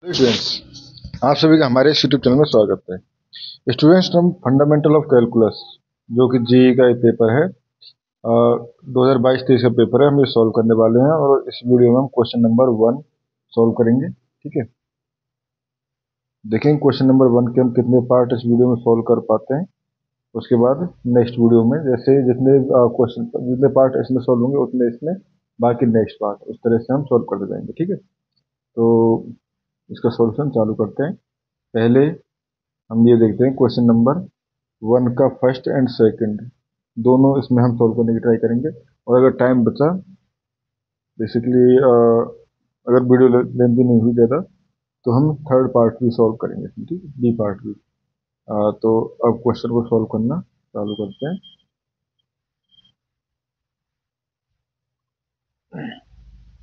Students, आप सभी का हमारे इस यूट्यूब चैनल में स्वागत है। स्टूडेंट्स, हम फंडामेंटल ऑफ कैलकुलस जो कि जेईई का एक पेपर है, 2022-23 का पेपर है, हम ये सॉल्व करने वाले हैं और इस वीडियो में हम क्वेश्चन नंबर 1 सॉल्व करेंगे। ठीक है, देखेंगे क्वेश्चन नंबर 1 के हम कितने पार्ट इस वीडियो में सॉल्व कर पाते हैं। उसके बाद नेक्स्ट वीडियो में जैसे जितने क्वेश्चन जितने पार्ट इसमें सॉल्व होंगे उतने इसमें बाकी नेक्स्ट पार्ट, उस तरह से हम सॉल्व करते जाएंगे। ठीक है, तो इसका सॉल्यूशन चालू करते हैं। पहले हम ये देखते हैं क्वेश्चन नंबर 1 का फर्स्ट एंड सेकंड दोनों इसमें हम सॉल्व करने की ट्राई करेंगे, और अगर टाइम बचा बेसिकली अगर वीडियो लेंथी नहीं हुई ज़्यादा तो हम थर्ड पार्ट भी सॉल्व करेंगे इसमें। ठीक है, बी पार्ट भी। तो अब क्वेश्चन को सॉल्व करना चालू करते हैं।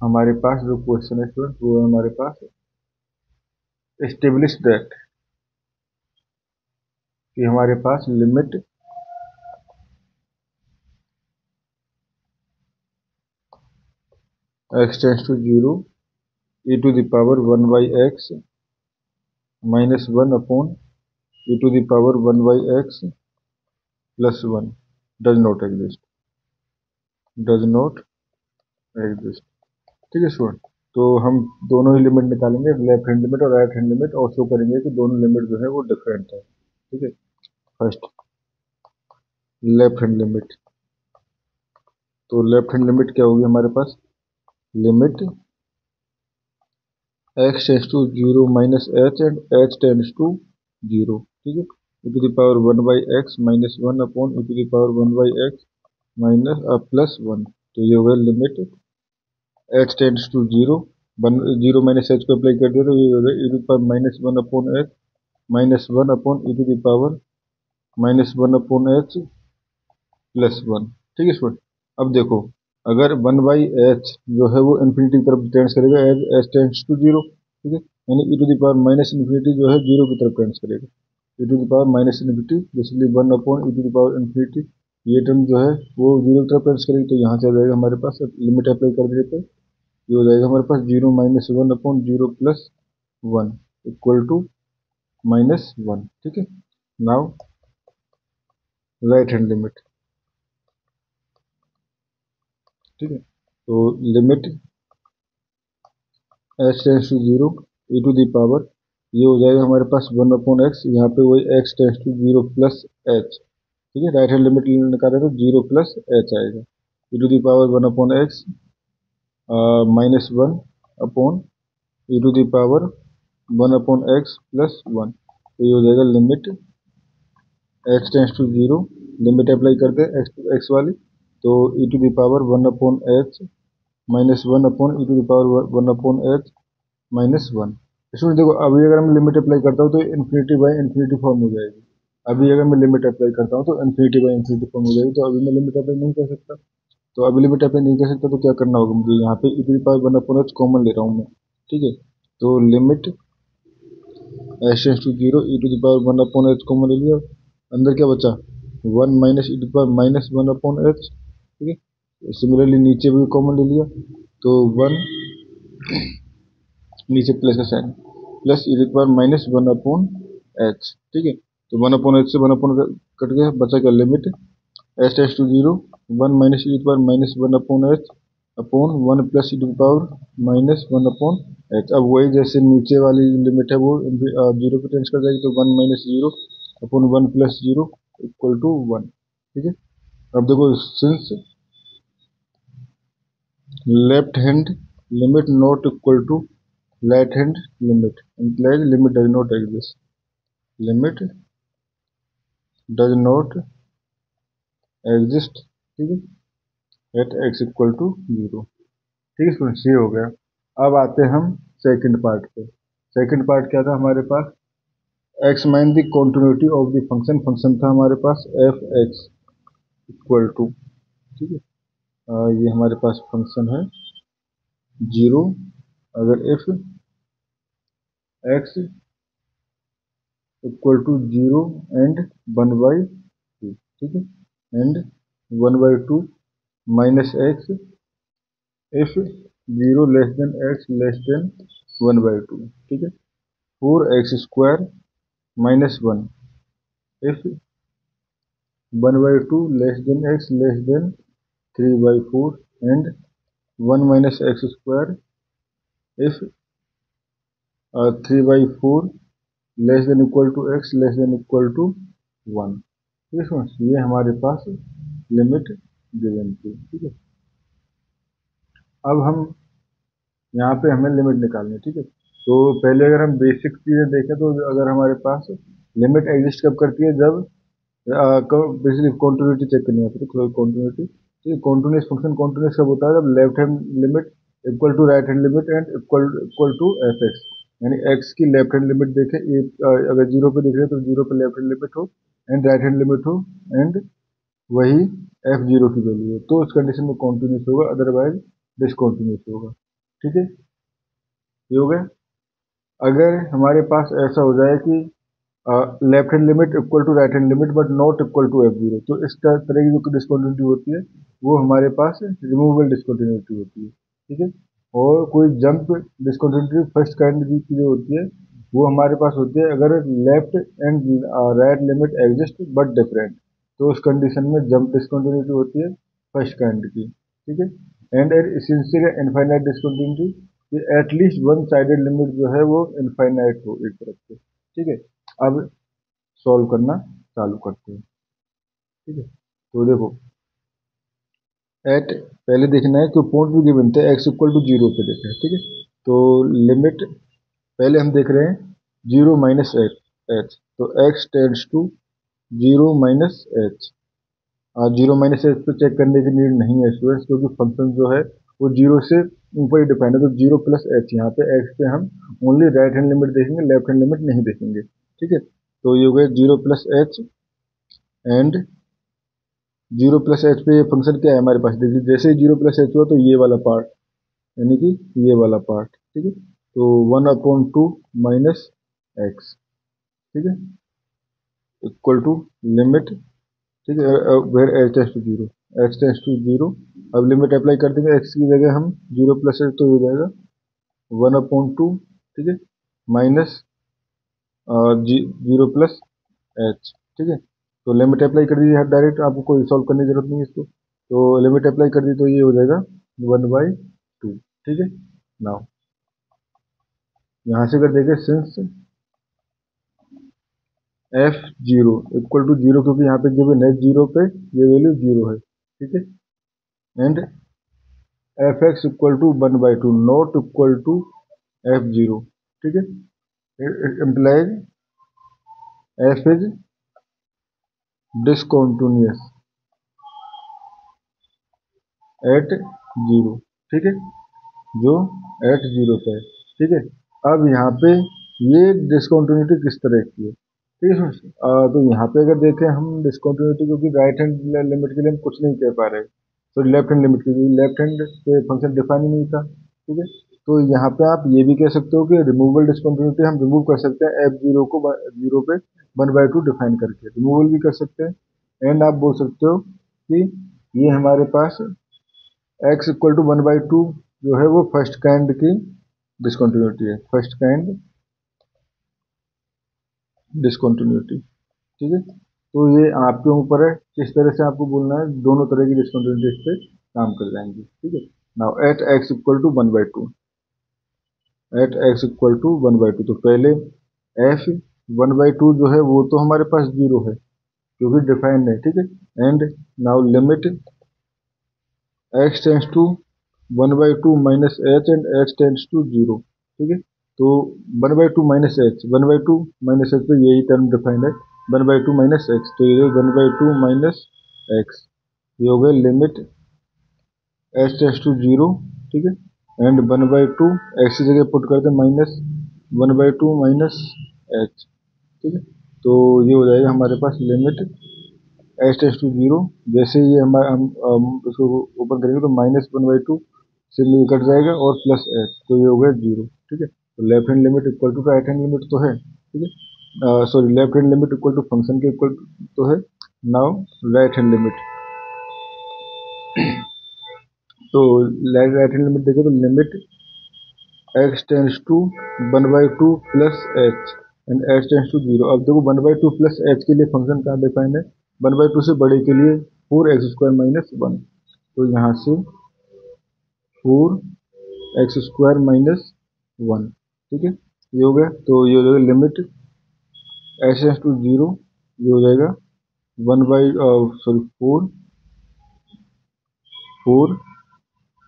हमारे पास जो क्वेश्चन है स्टूडेंट वो है हमारे पास एस्टेब्लिश दैट कि हमारे पास limit x tends to 0 e to the power 1 by x minus 1 upon e to the power 1 by x plus 1 does not exist। ठीक है स्टूडेंट, तो हम दोनों ही लिमिट निकालेंगे, लेफ्ट हैंड लिमिट और राइट हैंड लिमिट, और शो करेंगे कि दोनों लिमिट जो है वो डिफरेंट है। ठीक है, फर्स्ट लेफ्ट हैंड लिमिट, तो लेफ्ट हैंड लिमिट क्या होगी हमारे पास, limit x tends to 0 minus h and h tends to 0। ठीक है, e to the power 1 by x minus 1 upon e to the power 1 by x minus plus 1। तो ये हो गया limit h tends to 0, 0 minus h को apply कर दिया तो ये हो गया e to the power minus 1 upon h minus 1 upon e to the power minus 1 upon h plus 1। ठीक है स्टूडेंट, अब देखो अगर 1 बाई h जो है वो इन्फिनिटी की तरफ टेंड्स करेगा एज h टेंड्स टू 0। ठीक है, यानी e to the power minus infinity जो है 0 की तरफ टेंड्स करेगा, e to the power minus infinity basically 1 upon e to the power infinity, ये टर्म जो है वो 0 की तरफ टेंड्स करेगी। तो यहाँ से आ जाएगा हमारे पास, लिमिट अप्लाई कर देते हैं, ये हो जाएगा हमारे पास 0 minus 1 upon 0 plus 1 equal to minus 1। ठीक है, नाउ राइट हैंड लिमिट। ठीक है, तो limit h tends to 0 e to the power, ये हो जाएगा हमारे पास 1 अपॉन एक्स, यहाँ पे वही x tends to 0 plus h। ठीक है, राइट हैंड लिमिट निकाले तो 0 प्लस h आएगा, e to the power 1 upon x minus 1 upon e to the power 1 upon x plus 1। तो ये हो जाएगा limit h tends to 0, limit apply करते हैं x वाली, तो e to the power 1 upon h minus 1 upon e to the power 1 upon h minus 1। इसमें देखो अभी अगर मैं लिमिट अप्लाई करता हूँ तो इन्फिनिटी बाई इन्फिनिटी फॉर्म हो जाएगी। अभी अगर मैं लिमिट अप्लाई करता हूँ तो इन्फिनिटी बाई इन्फिनिटी फॉर्म हो जाएगी, तो अभी मैं लिमिट अप्लाई नहीं कर सकता। तो अभी लिमिट अप्लाई नहीं कर सकता तो क्या करना होगा मुझे, यहाँ पे e to the power 1 upon h common ले रहा हूँ मैं। ठीक है, तो limit h tends to 0 e to the power 1 upon h common ले लिया, अंदर क्या बचा 1 minus e to the power minus 1 upon h। ठीक है, सिमिलरली नीचे भी कॉमन ले लिया, तो 1 नीचे प्लस का sign plus e to the power minus 1 upon h। ठीक है, तो 1 अपॉन h से 1 अपॉन कट गया, बचा क्या limit h tends to 0 1 minus e to the power minus 1 upon h upon 1 plus e to the power minus 1 upon h। अब वही जैसे नीचे वाली लिमिट है वो 0 पे टेंड्स कर जाएगी, तो 1 minus 0 upon 1 plus 0 equal to 1। ठीक है, अब देखो since left hand limit not equal to right hand limit implies limit does not exist, limit does not exist। ठीक है, एट x इक्वल टू 0। ठीक है स्टूडेंट्स, ये हो गया। अब आते हैं हम सेकंड पार्ट पे। सेकंड पार्ट क्या था हमारे पास, x माइन the continuity of the function, function था हमारे पास एफ एक्स इक्वल टू। ठीक है, ये हमारे पास फंक्शन है 0 अगर if x equal to 0 and 1 by 2। ठीक है, and 1 by 2 minus x if 0 less than x less than 1 by 2। ठीक है, 4x² -1 if 1/2 less than x less than 3/4 and 1 minus x square if 3/4 less than equal to x less than equal to 1। ठीक है, ये हमारे पास limit given थी। ठीक है, अब हम यहाँ पे हमें लिमिट निकालनी है। ठीक है, तो पहले अगर हम बेसिक चीज़ें देखें तो अगर हमारे पास लिमिट एग्जिस्ट कब करती है, जब बेसिकली कॉन्टिन्यूटी चेक करनी है तो कॉन्टिन्यूटी। ठीक है, कॉन्टिन्यूस फंक्शन कॉन्टिन्यूस कब होता है, जब left hand limit equal to right hand limit and equal to f x, यानी एक्स की लेफ्ट हैंड लिमिट देखें, अगर 0 पे देख रहे हैं तो 0 पे लेफ्ट हैंड लिमिट हो एंड राइट हैंड लिमिट हो एंड वही f0 की वैल्यू है, तो उस कंडीशन में कॉन्टिन्यूस होगा, अदरवाइज डिसकॉन्टिन्यूस होगा। ठीक है, ये हो गया। अगर हमारे पास ऐसा हो जाए कि left hand limit equal to right hand limit but not equal to f0, तो इस तरह की जो डिसकॉन्टिन्यूटी होती है वो हमारे पास रिमूवेबल डिसकॉन्टिन्यूटी होती है। ठीक है, और कोई जंप डिसकॉन्टिन्यूटी फर्स्ट काइंड की जो होती है वो हमारे पास होती है अगर left and right limit exist but different, तो उस कंडीशन में जंप डिसकॉन्टिन्यूटी होती है फर्स्ट काइंड की। ठीक है, एंड एसेंशियल या infinite discontinuity, at least one sided limit जो है वो इनफाइनाइट हो एक तरफ से। ठीक है, अब सॉल्व करना चालू करते हैं। ठीक है, तो देखो एट पहले देखना है कि पॉइंट भी गिवन थे x इक्वल टू 0 पे देखा है। ठीक है, तो लिमिट पहले हम देख रहे हैं 0 माइनस एच, तो x tends to 0 minus h. 0 minus h पे चेक करने की नीड नहीं है स्टूडेंट्स, क्योंकि फंक्शन जो है वो 0 से ऊपर ही डिफाइन है, तो 0 प्लस एच, यहाँ पे x पे हम ओनली राइट हैंड लिमिट देखेंगे, लेफ्ट हैंड लिमिट नहीं देखेंगे। ठीक है, तो ये हो गया 0 plus h and 0 plus H पे ये फंक्शन क्या है हमारे पास, देखिए जैसे ही 0 प्लस एच हुआ तो ये वाला पार्ट, यानी कि ये वाला पार्ट। ठीक है, तो 1/2 माइनस एक्स, ठीक है, इक्वल टू लिमिट। ठीक है, where h tends to 0, x tends to 0। अब लिमिट अप्लाई कर देंगे, एक्स की जगह हम 0 प्लस एच तो हो जाएगा 1/2। ठीक है, माइनस 0 प्लस एच। ठीक है, तो लिमिट अप्लाई कर दीजिए डायरेक्ट, आपको कोई सॉल्व करने की जरूरत नहीं है इसको, तो लिमिट अप्लाई कर दी तो ये हो जाएगा 1/2। ठीक है, नाउ यहाँ से अगर देखें सिंस f0 इक्वल टू 0, क्योंकि यहाँ पे गिवन है 0 पे ये वैल्यू 0 है। ठीक है, and fx equal to 1/2 not equal to f0। ठीक है, it implies f is discontinuous at 0। ठीक है, जो एट 0 पे है। ठीक है, अब यहाँ पे ये डिसकॉन्टिन्यूटी किस तरह की है। ठीक है, तो यहाँ पे अगर देखें हम डिसकॉन्टिन्यूटी, क्योंकि राइट हैंड लिमिट के लिए हम कुछ नहीं कह पा रहे, तो लेफ्ट हैंड लिमिट के लिए लेफ्ट हैंड पे फंक्शन डिफाइन ही नहीं था। ठीक है, तो यहाँ पे आप ये भी कह सकते हो कि रिमूवल डिसकॉन्टिन्यूटी हम रिमूव कर सकते हैं f0 को 0 पे 1/2 डिफाइन करके रिमूवल भी कर सकते हैं। एंड आप बोल सकते हो कि ये हमारे पास x इक्वल टू 1/2 जो है वो फर्स्ट काइंड की डिसकॉन्टिन्यूटी है, फर्स्ट काइंड डिसकॉन्टिन्यूटी। ठीक है, तो ये आपके ऊपर है किस तरह से आपको बोलना है, दोनों तरह की डिसकॉन्टिन्यूटी इस पे काम कर जाएंगे। ठीक है, now at x equal to 1/2, at x equal to 1/2, तो पहले f 1/2 जो है वो तो हमारे पास 0 है क्योंकि डिफाइंड है। ठीक है, and now limit x tends to 1/2 minus h and x tends to 0। ठीक है, तो 1/2 माइनस एच, 1/2 माइनस एच पे यही टर्म डिफाइंड है, 1/2 माइनस एक्स, तो ये 1/2 माइनस एक्स, ये हो गया लिमिट एच टेंड्स टू 0। ठीक है, एंड 1/2 एक्स की जगह पुट करते माइनस 1/2 माइनस एच। ठीक है, तो ये हो जाएगा हमारे पास लिमिट एच टेंड्स टू 0। जैसे ही हम इसको ओपन करेंगे तो माइनस 1/2 से मिल कट जाएगा और प्लस एच, तो ये हो गया 0। ठीक है, तो left hand limit equal to right hand limit तो है। ठीक है, sorry left hand limit equal to function के इक्वल तो है। नाउ राइट हैंड लिमिट, तो राइट हैंड लिमिट देखें तो limit x tends to 1/2 plus h and h tends to 0। अब देखो 1/2 प्लस एच के लिए फंक्शन कहाँ डिफाइन है, 1/2 से बड़े के लिए 4x² माइनस 1। तो यहाँ से 4x² माइनस 1, ठीक है, ये हो गया। तो ये हो जाएगा लिमिट एच टेंस टू 0, ये हो जाएगा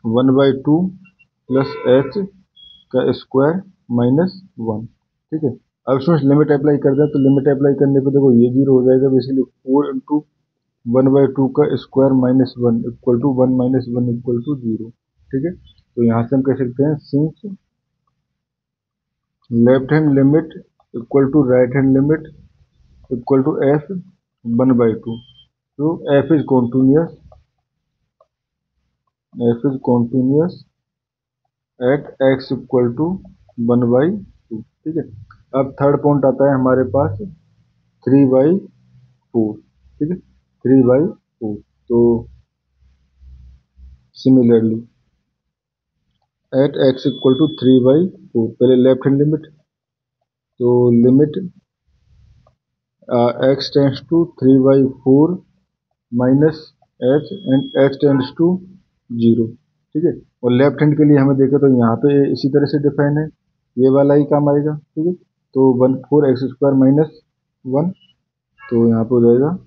1/2 प्लस एच का स्क्वायर माइनस 1, ठीक है। अब इसमें लिमिट अप्लाई कर दें, तो लिमिट अप्लाई करने पे देखो ये 0 हो जाएगा, बेसिकली 4 × 1/2 का square minus 1 equal to 1 minus 1 equal to 0, ठीक है। तो यहाँ से हम कह सकते हैं since left hand limit equal to right hand limit equal to f 1/2, तो f is continuous at x equal to 1/2, ठीक है। अब थर्ड पॉइंट आता है हमारे पास 3/4, ठीक है, 3/4। तो similarly at x equal to 3/4, पहले लेफ्ट हैंड लिमिट, तो limit x tends to 3/4 minus h and h tends to 0, ठीक है। और लेफ्ट हैंड के लिए हमें देखें तो यहाँ पे इसी तरह से डिफाइन है, ये वाला ही काम आएगा, ठीक है। तो 4x² माइनस 1, तो यहाँ पे हो जाएगा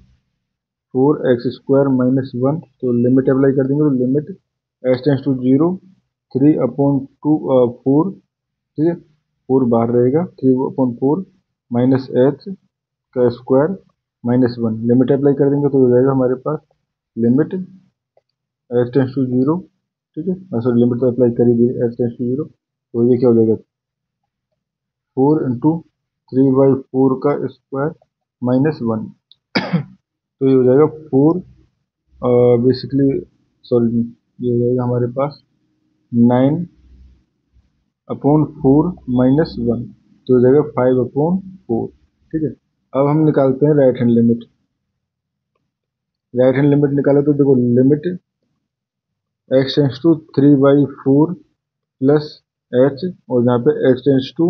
4x² माइनस 1, तो लिमिट अप्लाई कर देंगे, तो लिमिट एच टेंस टू 0 3/2 4, ठीक है, 4 बाहर रहेगा, 3/4 माइनस एच का स्क्वायर माइनस 1, लिमिट अप्लाई कर देंगे तो हो जाएगा हमारे पास लिमिट एच टेंस टू 0, ठीक है। सॉरी, लिमिट तो अप्लाई कर ही दी, एच टेंस टू 0, तो ये क्या हो जाएगा 4 × 3/4 का स्क्वायर माइनस 1, तो ये हो जाएगा 4 बेसिकली, सॉरी, ये हो जाएगा हमारे पास 9/4 माइनस 1, तो हो जाएगा 5/4, ठीक है। अब हम निकालते हैं right hand limit. Right hand limit निकाले तो देखो limit x tends to 3/4 plus h, और यहाँ पे x टेंस टू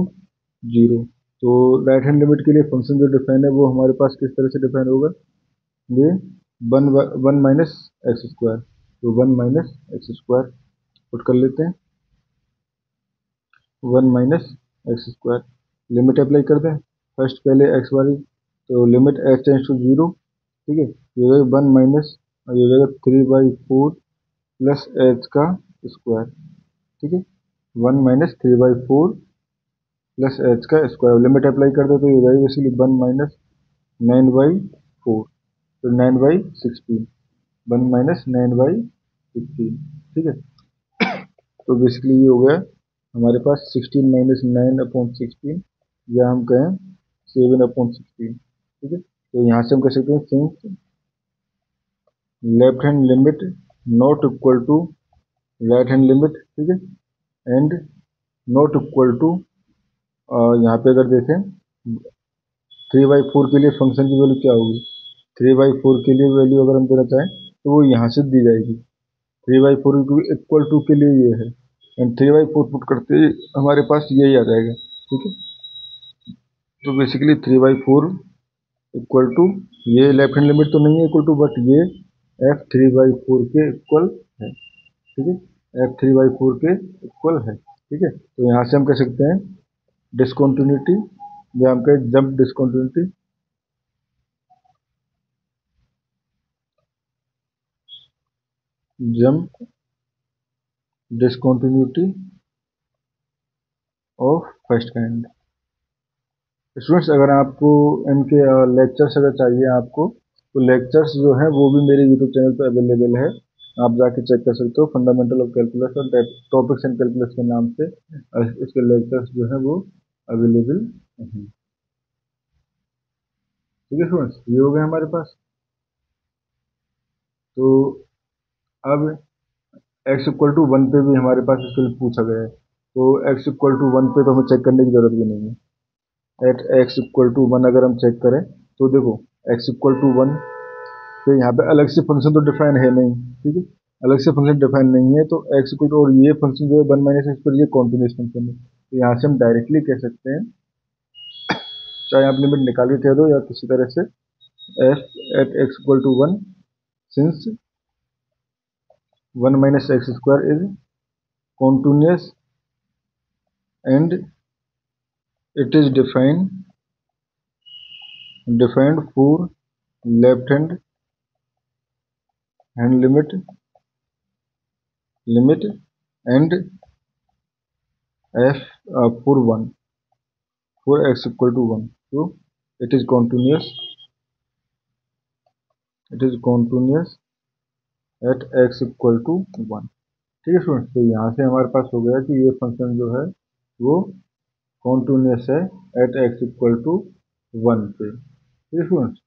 0। तो राइट हैंड लिमिट के लिए फंक्शन जो डिफाइन है वो हमारे पास किस तरह से डिफाइन होगा, ये 1 माइनस एक्स स्क्वायर, तो 1 माइनस एक्स स्क्वायर पुट कर लेते हैं, 1 minus x square, limit apply कर दें फर्स्ट पहले x वाली, तो लिमिट x टेंस टू 0, ठीक है, ये हो जाएगा 1 माइनस, और ये हो जाएगा 3/4 प्लस एच का स्क्वायर, ठीक है, 1 माइनस 3/4 प्लस एच का स्क्वायर, लिमिट अप्लाई कर दो तो ये हो जाएगा इसलिए 1 माइनस 9/4, तो 9/16, 1 माइनस 9/16, ठीक है। तो बेसिकली ये हो गया हमारे पास 16 माइनस 9/16, या हम कहें 7/16, ठीक है। तो यहाँ से हम कह सकते हैं since left hand limit not equal to right hand limit, ठीक है, एंड नॉट इक्वल टू, यहाँ पे अगर देखें 3/4 के लिए फंक्शन की वैल्यू क्या होगी, 3/4 के लिए वैल्यू अगर हम देना चाहें तो वो यहाँ से दी जाएगी, 3/4 इक्वल टू के लिए ये है, एंड 3/4 पुट करते ही हमारे पास यही आ जाएगा, ठीक है। तो बेसिकली 3/4 इक्वल टू, ये लेफ्ट हैंड लिमिट तो नहीं है इक्वल टू, बट ये f 3/4 के इक्वल है, ठीक है, f 3/4 के इक्वल है, ठीक है। तो यहाँ से हम कह सकते हैं डिसकॉन्टिन्यूटी, या हम कहें jump discontinuity, jump discontinuity of first kind. Students, अगर आपको इनके लेक्चर्स अगर चाहिए आपको, तो लेक्चर्स जो है वो भी मेरे यूट्यूब चैनल पर अवेलेबल है, आप जाके चेक कर सकते हो, फंडामेंटल ऑफ कैलकुलस और टॉपिक्स एंड कैलकुलस के नाम से इसके लेक्चर्स जो है वो अवेलेबल हैं, ठीक है स्टूडेंट्स, ये हो गया हमारे पास। तो अब x इक्वल टू 1 पे भी हमारे पास इसके लिए पूछा गया है, तो x इक्वल टू 1 पे तो हमें चेक करने की जरूरत भी नहीं है। एट x इक्वल टू 1 अगर हम चेक करें तो देखो x इक्वल टू 1 तो यहाँ पे अलग से फंक्शन तो डिफाइन है नहीं, ठीक है। अलग से फंक्शन डिफाइन नहीं है, तो एक्स इक्वल टू, और ये फंक्शन जो है 1 माइनस एक्स पर, ये कॉन्टिन्यूस फंक्शन है, तो यहाँ से हम डायरेक्टली कह सकते हैं, चाहे आप लिमिट निकाल के कह दो या किसी तरह से, f at x equal to 1 since 1 minus x square is continuous and it is defined for left hand limit and f for 1 for x equal to 1, so it is continuous at x equal to 1। ठीक है students, तो यहाँ से हमारे पास हो गया कि ये फंक्शन जो है वो कॉन्टिन्यूस है एट x इक्वल टू 1 पे। ठीक है स्टूडेंट्स,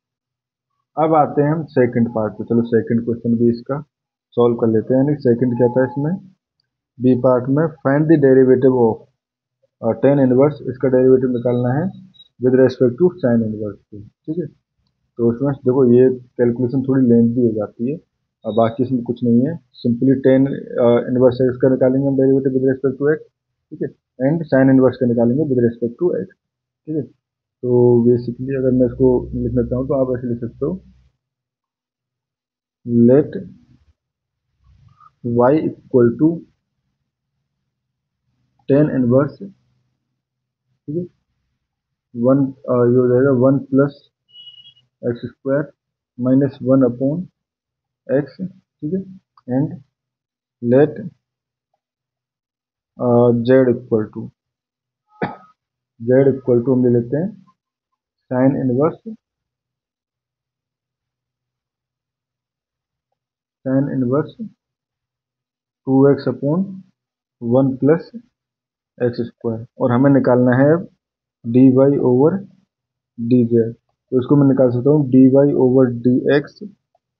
अब आते हैं हम सेकंड पार्ट पे। चलो सेकंड क्वेश्चन भी इसका सॉल्व कर लेते हैं। यानी सेकंड क्या था इसमें, बी पार्ट में, find the derivative of tan inverse, इसका डेरिवेटिव निकालना है with respect to sine inverse पे। ठीक है, तो उसमें देखो ये कैलकुलेशन थोड़ी लेंथी हो जाती है, और बाकी इसमें कुछ नहीं है, सिंपली टेन इनवर्स एक्स का निकालेंगे हम derivative with respect to x. ठीक है, एंड साइन इनवर्स का निकालेंगे विद रेस्पेक्ट टू एक्स। ठीक है, तो बेसिकली अगर मैं इसको लिखना चाहूँ तो आप ऐसे लिख सकते हो, let y equal to tan inverse, ठीक है, वन, ये हो जाएगा 1 plus x square minus 1 upon x. ठीक है, and let z equal to हम ले लेते हैं sine inverse 2x upon 1 plus x square, और हमें निकालना है dy ओवर dz। तो इसको मैं निकाल सकता हूँ dy over dx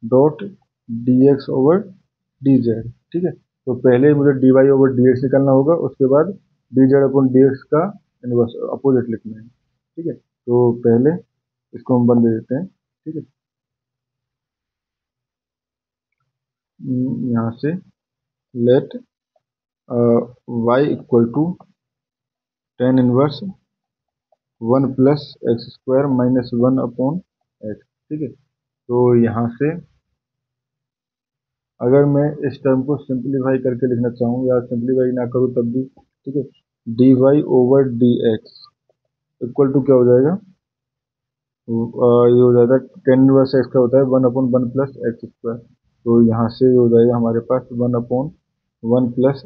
dot dx over dz। ठीक है, तो पहले मुझे dy ओवर dx निकालना होगा, उसके बाद dz अपॉन dx का इनवर्स अपोजिट लिखना है। ठीक है, तो पहले इसको हम बंद दे देते हैं। ठीक है, यहाँ से let y equal to tan inverse 1 plus x square minus 1 upon x. ठीक है, तो यहाँ से अगर मैं इस टर्म को सिंप्लीफाई करके लिखना चाहूँ या सिंप्लीफाई ना करूँ तब भी, ठीक है, d y over d x equal to क्या हो जाएगा, ये हो जाएगा टेन इनवर्स एक्स का होता है 1 अपॉन 1 प्लस एक्स स्क्वायर, तो यहाँ से हो जाएगा हमारे पास 1 अपॉन 1 प्लस,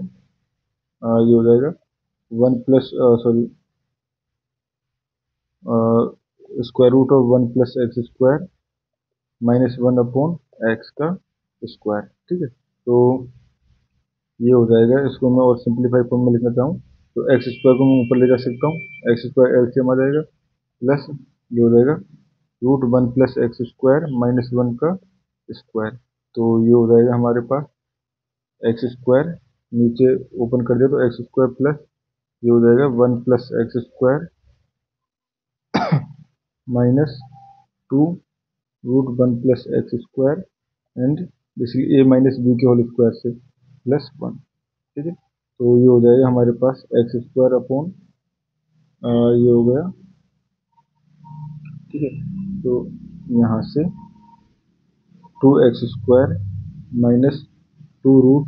ये हो जाएगा 1 plus, sorry, square root of 1 plus x square minus 1 upon x का स्क्वायर। ठीक है, तो ये हो जाएगा, इसको मैं और सिंप्लीफाई फॉर्म में लिखना चाहूँ तो एक्स स्क्वायर को मैं ऊपर ले जा सकता हूँ, एक्स स्क्वायर एलसीएम आ जाएगा, प्लस ये हो जाएगा root 1 plus x square minus 1 का स्क्वायर। तो ये हो जाएगा हमारे पास एक्स स्क्वायर, नीचे ओपन कर दिया तो एक्स स्क्वायर प्लस ये हो जाएगा 1 plus x square minus 2 root 1 plus x square and basically a minus b के होल स्क्वायर से प्लस 1। ठीक है, तो ये हो जाएगा हमारे पास एक्स स्क्वायर अपॉन, ये हो गया। ठीक है, तो यहाँ से 2x square minus 2 root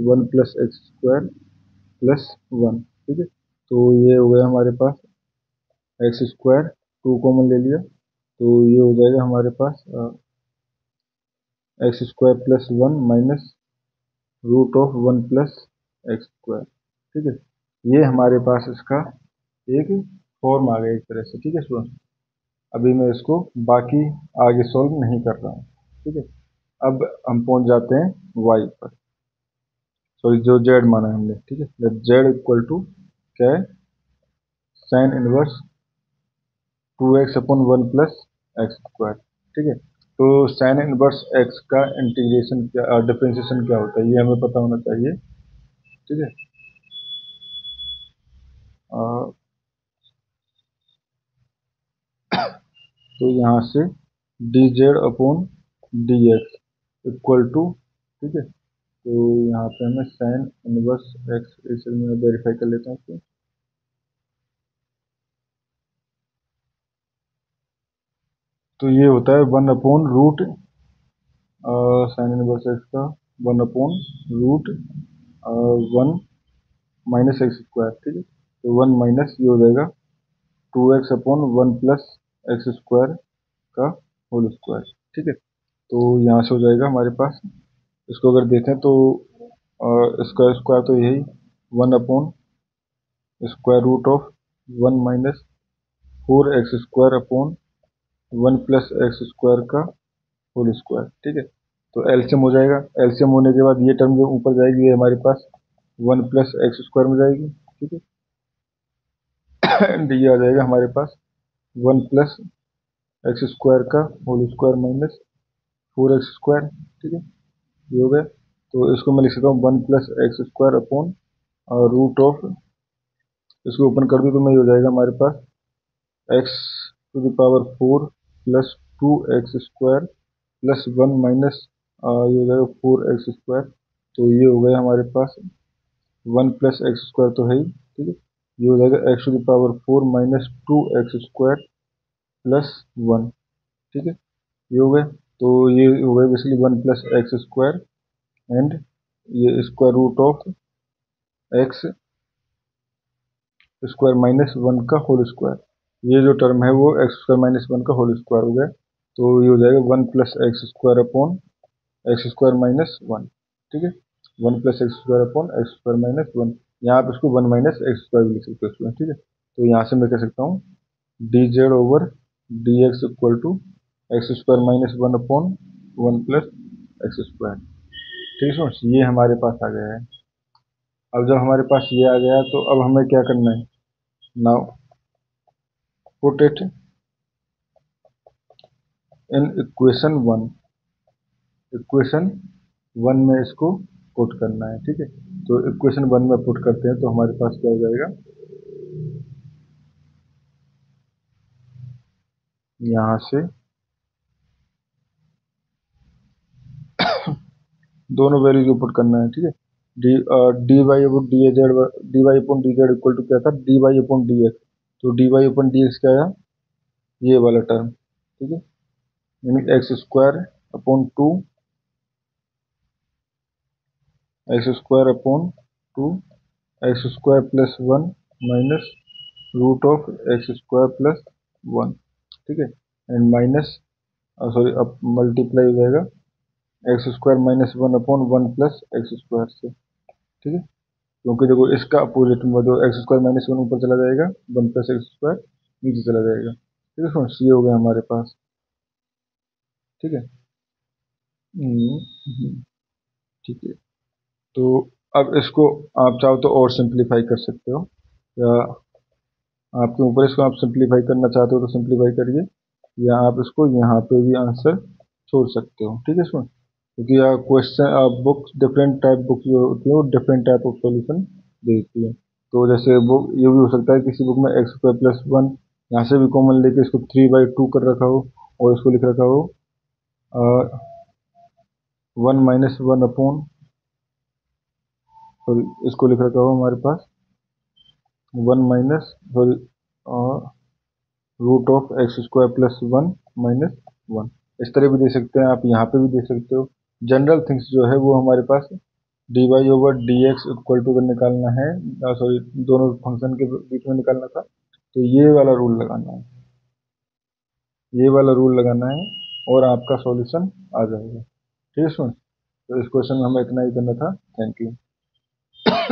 1 plus x square plus 1। ठीक है, तो ये हो गया हमारे पास एक्स स्क्वायर, 2 कॉमन ले लिया, तो ये हो जाएगा हमारे पास x square plus 1 minus root of 1 plus x square. ठीक है, ये हमारे पास इसका एक फॉर्म आ गया एक तरह से। ठीक है स्टूडेंट, अभी मैं इसको बाकी आगे सॉल्व नहीं कर रहा हूँ। ठीक है, अब हम पहुंच जाते हैं y पर, सॉरी जो z माना है हमने। ठीक है, z इक्वल टू क्या है, sign inverse 2x upon 1 plus x square. ठीक है, तो साइन इनवर्स x का इंटीग्रेशन क्या, डिफरेंशिएशन क्या होता है, ये हमें पता होना चाहिए। ठीक है, तो यहाँ से d z upon d x equal to, ठीक है, तो यहाँ पे हमें साइन इनवर्स एक्स, इसे मैं वेरीफाई कर लेता हूँ इसको। तो ये होता है 1/रूट साइन इनवर्स एक्स का 1/रूट 1 - x², ठीक है। तो 1 माइनस ये हो जाएगा 2x/1 + x² का होल स्क्वायर, ठीक है। तो यहाँ से हो जाएगा हमारे पास, इसको अगर देखें तो इसका स्क्वायर तो यही 1/√(1 - 4x²/1 + x² का होल स्क्वायर, ठीक है। तो एलसीएम हो जाएगा, एलसीएम होने के बाद ये टर्म जो ऊपर जाएगी ये हमारे पास 1 + x² में जाएगी, ठीक है। एंड ये आ जाएगा हमारे पास 1 + x² का होल स्क्वायर माइनस 4x², ठीक है। ये हो गया। तो इसको मैं लिख सकता हूँ 1 + x² √ इसको ओपन कर दूँ तो मैं ये हो जाएगा हमारे पास x⁴ + 2x² + 1 माइनस ये हो जाएगा 4x²। तो ये हो गया हमारे पास 1 + x² तो है ही, ठीक है। ये हो जाएगा x⁴ - 2x² + 1, ठीक है। ये हो गया। तो ये हो गया बेसिकली 1 + x² एंड ये x² - 1 का होल स्क्वायर। ये जो टर्म है वो x² - 1 का होल स्क्वायर हो गया। तो ये हो जाएगा 1 + x² - 1, ठीक है। 1 + x² - 1। यहाँ आप इसको 1 - x² भी लिख सकते हो इसमें, ठीक है। तो यहाँ से मैं कह सकता हूँ dz/dx = x² - 1/1 + x², ठीक है फ्रेंड्स। ये हमारे पास आ गया है। अब जब हमारे पास ये आ गया तो अब हमें क्या करना है, now put it in equation 1। Equation 1 में इसको पुट करना है, ठीक है। तो इक्वेशन 1 में पुट करते हैं तो हमारे पास क्या हो जाएगा, यहाँ से दोनों वैल्यूज को पुट करना है, ठीक है। dy/dz इक्वल टू क्या था, dy/dx। तो dy/dx क्या आया, ये वाला टर्म, ठीक है। यानी x²/2 x²/2 x² + 1 minus √(x² + 1), ठीक है। एंड माइनस सॉरी अब मल्टीप्लाई हो जाएगा x² - 1/1 + x² से, ठीक है। क्योंकि देखो इसका अपोजिट में जो x² - 1 ऊपर चला जाएगा, 1 + x² नीचे चला जाएगा, ठीक है फ्रेंड्स। ये हो गया हमारे पास, ठीक है। ठीक है। तो अब इसको आप चाहो तो और सिंप्लीफाई कर सकते हो, या आपके ऊपर, इसको आप सिंप्लीफाई करना चाहते हो तो सिंप्लीफाई करिए, या आप इसको यहाँ पे भी आंसर छोड़ सकते हो, ठीक है इसमें। क्योंकि question book different type book जो होती है वो डिफरेंट टाइप ऑफ सॉल्यूशन देती है। तो जैसे बुक ये भी हो सकता है किसी बुक में x² + 1 यहाँ से भी कॉमन लेके इसको 3/2 कर रखा हो और इसको लिख रखा हो 1 - 1 सॉरी इसको लिख रखा हो हमारे पास 1 माइनस सॉरी √(x² + 1 - 1। इस तरह भी दे सकते हैं आप, यहाँ पे भी दे सकते हो। जनरल थिंग्स जो है वो हमारे पास dy/dx इक्वल टू निकालना है, सॉरी दोनों फंक्शन के बीच में निकालना था, तो ये वाला रूल लगाना है, ये वाला रूल लगाना है और आपका सॉल्यूशन आ जाएगा, ठीक है। तो इस क्वेश्चन में हमें इतना ही करना था। Thank you.